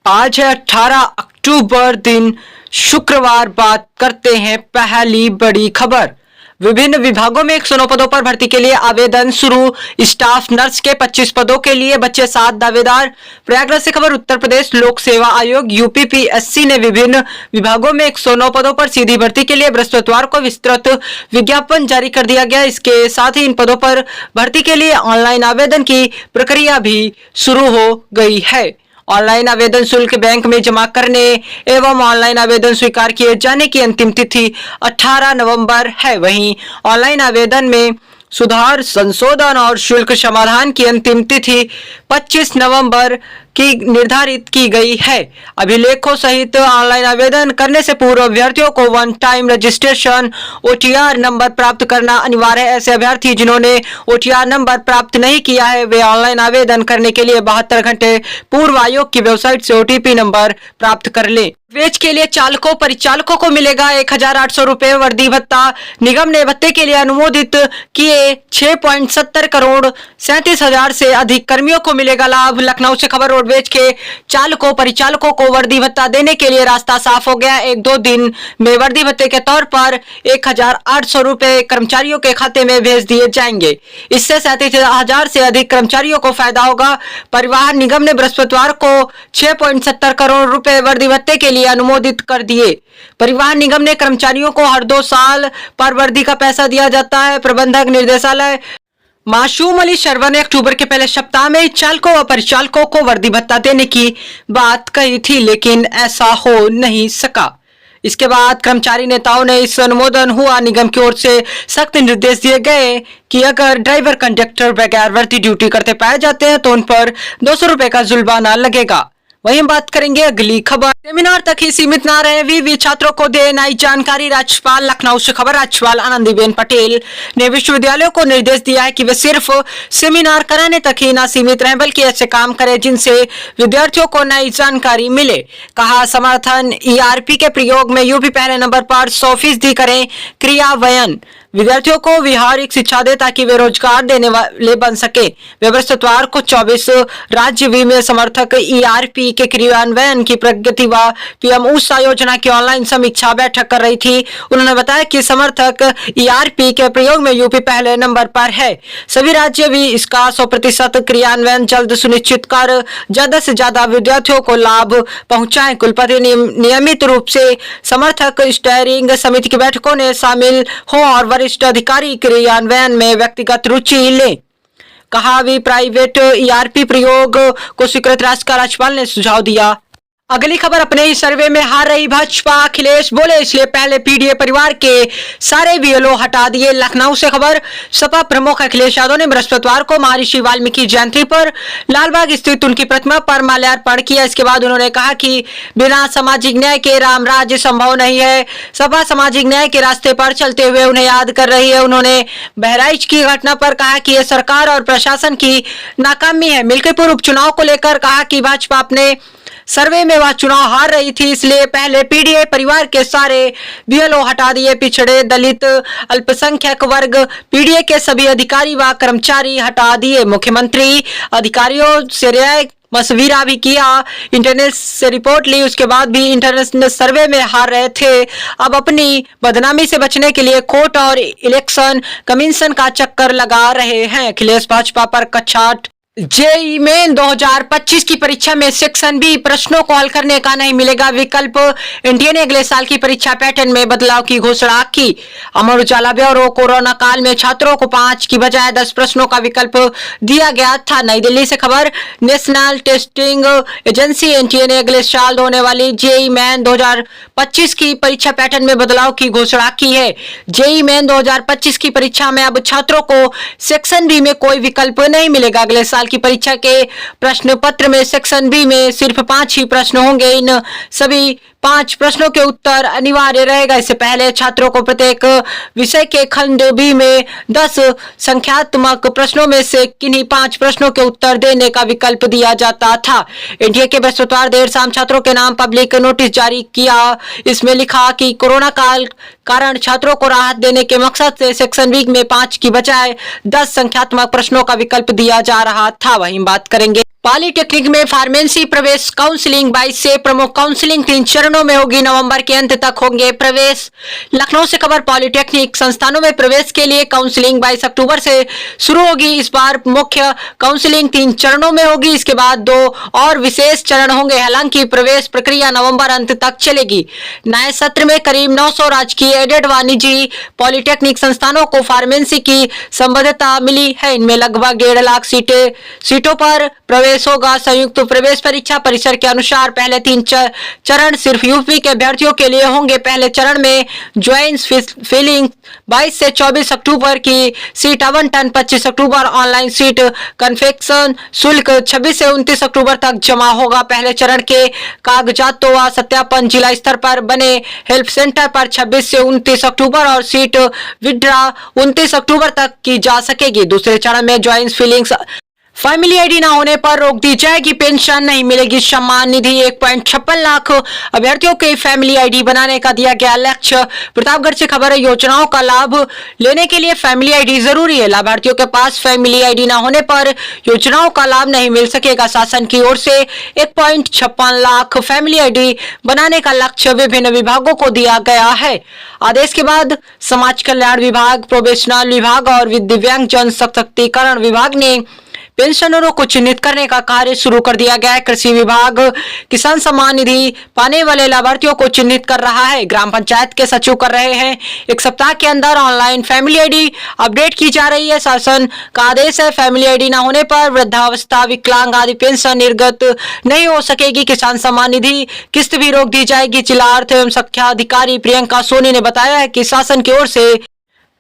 आज है 18 अक्टूबर दिन शुक्रवार। बात करते हैं पहली बड़ी खबर। विभिन्न विभागों में 109 पदों पर भर्ती के लिए आवेदन शुरू। स्टाफ नर्स के 25 पदों के लिए बचे 7 दावेदार। प्रयागराज से खबर। उत्तर प्रदेश लोक सेवा आयोग यूपीपीएससी ने विभिन्न विभागों में 109 पदों पर सीधी भर्ती के लिए बृहस्पतिवार को विस्तृत विज्ञापन जारी कर दिया गया। इसके साथ ही इन पदों पर भर्ती के लिए ऑनलाइन आवेदन की प्रक्रिया भी शुरू हो गई है। ऑनलाइन आवेदन शुल्क बैंक में जमा करने एवं ऑनलाइन आवेदन स्वीकार किए जाने की अंतिम तिथि 18 नवंबर है। वहीं ऑनलाइन आवेदन में सुधार, संशोधन और शुल्क समाधान की अंतिम तिथि 25 नवंबर की निर्धारित की गई है। अभिलेखों सहित ऑनलाइन आवेदन करने से पूर्व अभ्यर्थियों को one time registration OTR number प्राप्त करना अनिवार्य है। ऐसे अभ्यर्थी जिन्होंने OTR नंबर प्राप्त नहीं किया है वे ऑनलाइन आवेदन करने के लिए 72 घंटे पूर्व आयोग की वेबसाइट से OTP नंबर प्राप्त कर लें। वेज के लिए चालकों परिचालकों को मिलेगा 1800 रुपए वर्दी भत्ता। निगम ने भत्ते के लिए अनुमोदित किए 6.70 करोड़ 37,000 से अधिक कर्मियों को मिलेगा लाभ। लखनऊ से खबर। रोडवेज के चालकों परिचालकों को वर्दी भत्ता देने के लिए रास्ता साफ हो गया। 1-2 दिन में वर्दी भत्ते के तौर पर 1800 रुपए कर्मचारियों के खाते में भेज दिए जाएंगे। इससे 37,000 से अधिक कर्मचारियों को फायदा होगा। परिवहन निगम ने बृहस्पतिवार को 6.70 करोड़ रुपए वर्दी भत्ते के लिए अनुमोदित कर दिए। परिवहन निगम ने कर्मचारियों को हर 2 साल पर वर्दी का पैसा दिया जाता है। प्रबंधक निर्देशालय मासूम अली शर्मा ने अक्टूबर के पहले सप्ताह में चालकों व परिचालकों को वर्दी भत्ता देने की बात कही थी, लेकिन ऐसा हो नहीं सका। इसके बाद कर्मचारी नेताओं ने इस अनुमोदन हुआ। निगम की ओर से सख्त निर्देश दिए गए कि अगर ड्राइवर कंडक्टर बगैर वर्दी ड्यूटी करते पाए जाते हैं तो उन पर 200 रुपए का जुर्माना लगेगा। वहीं हम बात करेंगे अगली खबर। सेमिनार तक ही सीमित ना रहे, वीवी छात्रों को दे नई जानकारी। राज्यपाल लखनऊ से खबर। राज्यपाल आनंदीबेन पटेल ने विश्वविद्यालयों को निर्देश दिया है कि वे सिर्फ सेमिनार कराने तक ही ना सीमित रहें बल्कि ऐसे काम करें जिनसे विद्यार्थियों को नई जानकारी मिले। कहा, समर्थन ERP के प्रयोग में यूपी पहले नंबर पर 100% करें क्रियान्वयन। विद्यार्थियों को व्यावहारिक शिक्षा दे ताकि वे रोजगार देने वाले बन सके। बृहस्पतिवार को 24 राज्य में समर्थक ERP के क्रियान्वयन की प्रगति व PM ऊषा योजना की ऑनलाइन समीक्षा बैठक कर रही थी। उन्होंने बताया कि समर्थक ERP के प्रयोग में यूपी पहले नंबर पर है। सभी राज्य भी इसका 100% क्रियान्वयन जल्द सुनिश्चित कर ज्यादा से ज्यादा विद्यार्थियों को लाभ पहुंचाएं। कुलपति नियमित रूप से समर्थक स्टीयरिंग समिति की बैठकों में शामिल हो और वरिष्ठ अधिकारी क्रियान्वयन में व्यक्तिगत रुचि लें। कहा, भी प्राइवेट ERP प्रयोग को स्वीकृत राज्यपाल ने सुझाव दिया। अगली खबर। अपने ही सर्वे में हार रही भाजपा, अखिलेश बोले इसलिए पहले PDA परिवार के सारे BLO हटा दिए। लखनऊ से खबर। सपा प्रमुख अखिलेश यादव ने बृहस्पतिवार को महर्षि वाल्मीकि जयंती पर लालबाग स्थित उनकी प्रतिमा पर माल्यार्पण किया। इसके बाद उन्होंने कहा कि बिना सामाजिक न्याय के राम राज्य संभव नहीं है। सपा सामाजिक न्याय के रास्ते पर चलते हुए उन्हें याद कर रही है। उन्होंने बहराइच की घटना पर कहा कि यह सरकार और प्रशासन की नाकामी है। मिल्कीपुर उपचुनाव को लेकर कहा कि भाजपा अपने सर्वे में वह चुनाव हार रही थी, इसलिए पहले PDA परिवार के सारे BLO हटा दिए। पिछड़े, दलित, अल्पसंख्यक वर्ग PDA के सभी अधिकारी व कर्मचारी हटा दिए। मुख्यमंत्री अधिकारियों से राय मशविरा भी किया। इंटरनेट से रिपोर्ट ली, उसके बाद भी इंटरनेशनल सर्वे में हार रहे थे। अब अपनी बदनामी से बचने के लिए कोर्ट और इलेक्शन कमीशन का चक्कर लगा रहे हैं। अखिलेश भाजपा पर कचाट। JEE मेन 2025 की परीक्षा में सेक्शन B प्रश्नों को हल करने का नहीं मिलेगा विकल्प। एनटीए ने अगले साल की परीक्षा पैटर्न में बदलाव की घोषणा की। अमर उजाला ब्यूरो। कोरोना काल में छात्रों को 5 की बजाय 10 प्रश्नों का विकल्प दिया गया था। नई दिल्ली से खबर। नेशनल टेस्टिंग एजेंसी NTA ने अगले साल होने वाली JEE मेन 2025 की परीक्षा पैटर्न में बदलाव की घोषणा की है। JEE मेन 2025 की परीक्षा में अब छात्रों को सेक्शन B में कोई विकल्प नहीं मिलेगा। अगले साल की परीक्षा के प्रश्न पत्र में सेक्शन B में सिर्फ 5 ही प्रश्न होंगे। इन सभी 5 प्रश्नों के उत्तर अनिवार्य रहेगा। इससे पहले छात्रों को प्रत्येक विषय के खंड B में 10 संख्यात्मक प्रश्नों में से किन्हीं 5 प्रश्नों के उत्तर देने का विकल्प दिया जाता था। एनटीए के बृहस्पतिवार देर शाम छात्रों के नाम पब्लिक नोटिस जारी किया। इसमें लिखा कि कोरोना काल कारण छात्रों को राहत देने के मकसद से सेक्शन B में 5 की बजाय 10 संख्यात्मक प्रश्नों का विकल्प दिया जा रहा था। वहीं बात करेंगे पॉलिटेक्निक में फार्मेसी प्रवेश काउंसलिंग 22 से प्रमुख काउंसलिंग 3 चरणों में होगी। नवंबर के अंत तक होंगे प्रवेश। लखनऊ से खबर। पॉलिटेक्निक संस्थानों में प्रवेश के लिए काउंसलिंग 22 अक्टूबर से शुरू होगी। इस बार मुख्य काउंसलिंग 3 चरणों में होगी। इसके बाद 2 और विशेष चरण होंगे। हालांकि प्रवेश प्रक्रिया नवंबर अंत तक चलेगी। नए सत्र में करीब 900 राजकीय एडेड व निजी पॉलिटेक्निक संस्थानों को फार्मेसी की संबद्धता मिली है। इनमें लगभग 1.5 लाख सीटों पर प्रवेश होगा। संयुक्त प्रवेश परीक्षा परिसर के अनुसार पहले 3 चरण सिर्फ यूपी के अभ्यर्थियों के लिए होंगे। पहले चरण में ज्वाइंस फिलिंग 22 से 24 अक्टूबर की सीट आवंटन 25 अक्टूबर, ऑनलाइन सीट कन्फेक्शन शुल्क 26 से 29 अक्टूबर तक जमा होगा। पहले चरण के कागजातों व सत्यापन जिला स्तर पर बने हेल्प सेंटर पर 26 से 29 अक्टूबर और सीट विड्रा 29 अक्टूबर तक की जा सकेगी। दूसरे चरण में ज्वाइंस फिलिंग्स फैमिली आईडी न होने पर रोक दी जाएगी। पेंशन नहीं मिलेगी। सम्मान निधि 1.56 लाख अभ्यर्थियों के फैमिली आईडी बनाने का दिया गया लक्ष्य। प्रतापगढ़ से खबर है। योजनाओं का लाभ लेने के लिए फैमिली आईडी जरूरी है। लाभार्थियों के पास फैमिली आईडी न होने पर योजनाओं का लाभ नहीं मिल सकेगा। शासन की ओर से 1.56 लाख फैमिली आईडी बनाने का लक्ष्य विभिन्न विभागों को दिया गया है। आदेश के बाद समाज कल्याण विभाग, प्रोबेशनल विभाग और दिव्यांग जन सशक्तिकरण विभाग ने पेंशनरों को चिन्हित करने का कार्य शुरू कर दिया गया है। कृषि विभाग किसान सम्मान निधि पाने वाले लाभार्थियों को चिन्हित कर रहा है। ग्राम पंचायत के सचिव कर रहे हैं। 1 सप्ताह के अंदर ऑनलाइन फैमिली आईडी अपडेट की जा रही है। शासन का आदेश है। फैमिली आईडी न होने पर वृद्धावस्था, विकलांग आदि पेंशन निर्गत नहीं हो सकेगी। किसान सम्मान निधि किस्त भी रोक दी जाएगी। जिला अर्थ एवं शिक्षा अधिकारी प्रियंका सोनी ने बताया है कि शासन की ओर से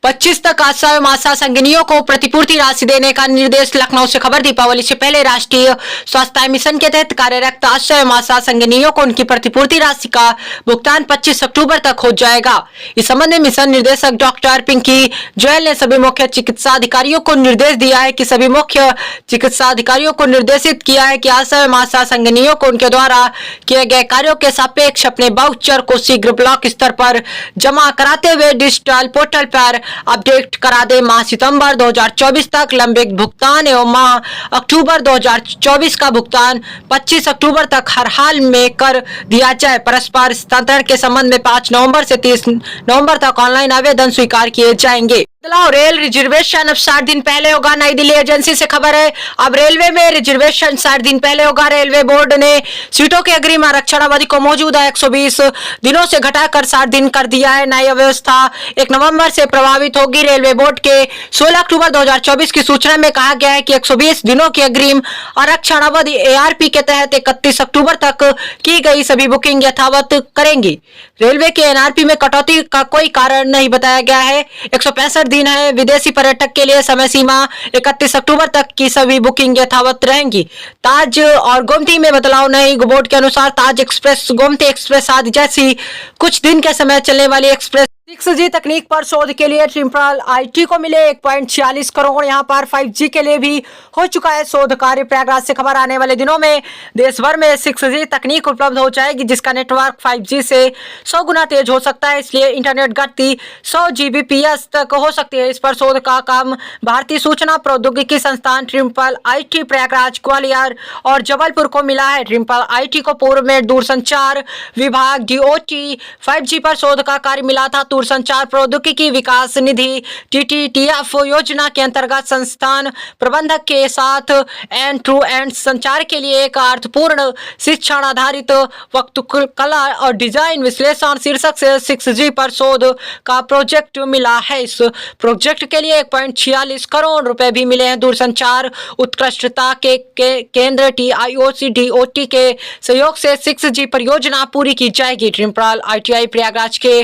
25 तक आशा एवं आशा संगिनियों को प्रतिपूर्ति राशि देने का निर्देश। लखनऊ से खबर। दीपावली से पहले राष्ट्रीय स्वास्थ्य मिशन के तहत कार्यरत आशा एवं आशा संगिनियों को उनकी प्रतिपूर्ति राशि का भुगतान 25 अक्टूबर तक हो जाएगा। इस संबंध में मिशन निदेशक डॉक्टर पिंकी जोयल ने सभी मुख्य चिकित्सा अधिकारियों को निर्देश दिया है कि सभी मुख्य चिकित्सा अधिकारियों को निर्देशित किया है कि आशा एवं आशा संगिनियों को उनके द्वारा किए गए कार्यों के सापेक्ष अपने वाउचर को शीघ्र ब्लॉक स्तर पर जमा कराते हुए डिजिटल पोर्टल पर अपडेट करा दे। माह सितंबर 2024 तक लंबित भुगतान एवं माह अक्टूबर 2024 का भुगतान 25 अक्टूबर तक हर हाल में कर दिया जाए। परस्पर हस्तांतरण के संबंध में 5 नवंबर से 30 नवंबर तक ऑनलाइन आवेदन स्वीकार किए जाएंगे। रेल रिजर्वेशन अब 60 दिन पहले होगा। नई दिल्ली एजेंसी से खबर है। अब रेलवे में रिजर्वेशन 60 दिन पहले होगा। रेलवे बोर्ड ने सीटों के अग्रिम आरक्षण अवधि को मौजूदा 120 दिनों से घटाकर 60 दिन कर दिया है। नई व्यवस्था 1 नवंबर से प्रभावित होगी। रेलवे बोर्ड के 16 अक्टूबर 2024 की सूचना में कहा गया है कि 120 दिनों की अग्रिम आरक्षण अवधि ARP के तहत 31 अक्टूबर तक की गई सभी बुकिंग यथावत करेंगी। रेलवे के NRP में कटौती का कोई कारण नहीं बताया गया है। 165 दिन है। विदेशी पर्यटक के लिए समय सीमा 31 अक्टूबर तक की सभी बुकिंग यथावत रहेंगी। ताज और गोमती में बदलाव नहीं। बोर्ड के अनुसार ताज एक्सप्रेस, गोमती एक्सप्रेस आदि जैसी कुछ दिन के समय चलने वाली एक्सप्रेस 6G तकनीक पर शोध के लिए ट्रिम्पल IT को मिले 1.46 करोड़। यहाँ पर 5G के लिए भी हो चुका है शोध कार्य। प्रयागराज से खबर। आने वाले दिनों में देश भर में 6G तकनीक उपलब्ध हो जाएगी, जिसका नेटवर्क 5G से 100 गुना तेज हो सकता है। इसलिए इंटरनेट गति 100 Gbps तक हो सकती है। इस पर शोध का काम भारतीय सूचना प्रौद्योगिकी संस्थान ट्रिम्पल IT प्रयागराज, ग्वालियर और जबलपुर को मिला है। ट्रिम्पल IT को पूर्व में दूरसंचार विभाग DOT 5G पर शोध का कार्य मिला था। दूरसंचार प्रौद्योगिकी विकास निधि TTTF योजना के अंतर्गत संस्थान प्रबंधक के साथ एंड टू एंड संचार के लिए एक अर्थपूर्ण शिक्षण आधारित वस्तुकला और डिजाइन विश्लेषण शीर्षक से 6G पर शोध का प्रोजेक्ट मिला है। इस प्रोजेक्ट के लिए 1.46 करोड़ रुपए भी मिले हैं। दूरसंचार उत्कृष्टता के केंद्र TIOC DOT के सहयोग से 6G परियोजना पूरी की जाएगी। ट्रिम्पल ITI प्रयागराज के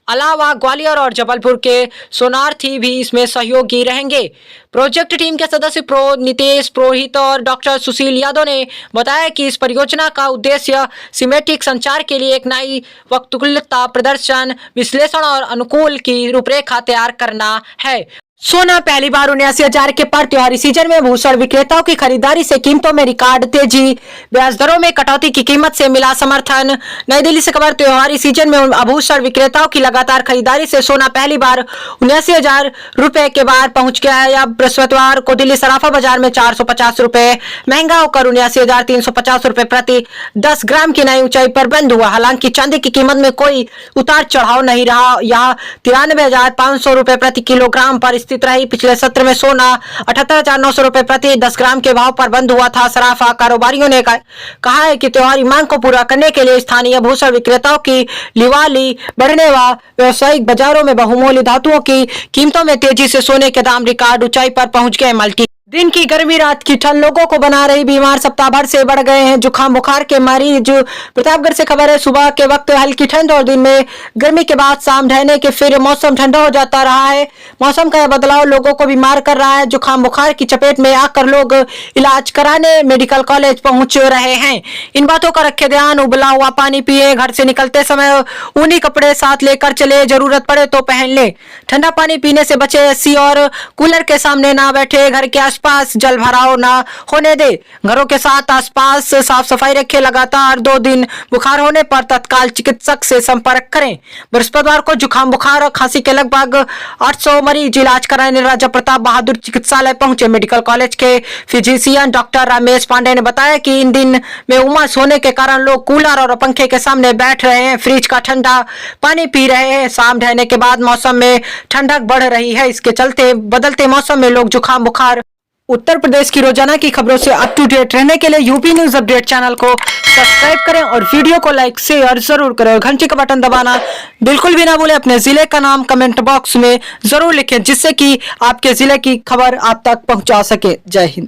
अलावा ग्वालियर और जबलपुर के सोनार्थी भी इसमें सहयोगी रहेंगे। प्रोजेक्ट टीम के सदस्य नितेश पुरोहित और डॉक्टर सुशील यादव ने बताया कि इस परियोजना का उद्देश्य सिमेटिक संचार के लिए एक नई वक्तुल्यता प्रदर्शन विश्लेषण और अनुकूल की रूपरेखा तैयार करना है। सोना पहली बार 79,000 के पर त्योहारी सीजन में भूषण विक्रेताओं की खरीदारी से कीमतों में रिकॉर्ड तेजी, ब्याज दरों में कटौती की कीमत से मिला समर्थन। नई दिल्ली से खबर। त्योहारी सीजन में आभूषण विक्रेताओं की लगातार खरीदारी से सोना पहली बार 79,000 रुपए के बाहर पहुंच गया है। अब बृहस्पतिवार को दिल्ली सराफा बाजार में 450 रुपए महंगा होकर 79,350 रुपए प्रति 10 ग्राम की नई ऊंचाई पर बंद हुआ। हालांकि चांदी की कीमत में कोई उतार चढ़ाव नहीं रहा, यह 93,500 रुपए प्रति किलोग्राम पर स्थित रही। पिछले सत्र में सोना 78,900 रुपए प्रति 10 ग्राम के भाव पर बंद हुआ था। सराफा कारोबारियों ने कहा है कि त्योहारी मांग को पूरा करने के लिए स्थानीय आभूषण विक्रेताओं की लिवाली बढ़ने व व्यावसायिक बाजारों में बहुमूल्य धातुओं की कीमतों में तेजी से सोने के दाम रिकॉर्ड ऊंचाई पर पहुंच गए। मल्टी दिन की गर्मी रात की ठंड लोगों को बना रही बीमार, सप्ताह भर से बढ़ गए हैं जुकाम बुखार के मरीज। प्रतापगढ़ से खबर है। सुबह के वक्त हल्की ठंड और दिन में गर्मी के बाद शाम ढहने के फिर मौसम ठंडा हो जाता रहा है। मौसम का यह बदलाव लोगों को बीमार कर रहा है। जुकाम बुखार की चपेट में आकर लोग इलाज कराने मेडिकल कॉलेज पहुंच रहे हैं। इन बातों का रखे ध्यान। उबला हुआ पानी पिए, घर से निकलते समय ऊनी कपड़े साथ लेकर चले, जरूरत पड़े तो पहन ले। ठंडा पानी पीने से बचे, एसी और कूलर के सामने ना बैठे, घर के आसपास जल भराव ना होने दे, घरों के साथ आसपास साफ सफाई रखें। लगातार 2 दिन बुखार होने पर तत्काल चिकित्सक से संपर्क करें। बृहस्पतिवार को जुकाम बुखार और खांसी के लगभग 800 मरीज इलाज कराने राजा प्रताप बहादुर चिकित्सालय पहुंचे। मेडिकल कॉलेज के फिजिशियन डॉक्टर रमेश पांडे ने बताया कि इन दिन में उमस होने के कारण लोग कूलर और पंखे के सामने बैठ रहे हैं, फ्रिज का ठंडा पानी पी रहे हैं। शाम ढहने के बाद मौसम में ठंडक बढ़ रही है। इसके चलते बदलते मौसम में लोग जुकाम बुखार। उत्तर प्रदेश की रोजाना की खबरों से अप टू डेट रहने के लिए यूपी न्यूज अपडेट चैनल को सब्सक्राइब करें और वीडियो को लाइक शेयर जरूर करें। घंटी का बटन दबाना बिल्कुल भी ना भूलें। अपने जिले का नाम कमेंट बॉक्स में जरूर लिखें, जिससे कि आपके जिले की खबर आप तक पहुंचा सके। जय हिंद।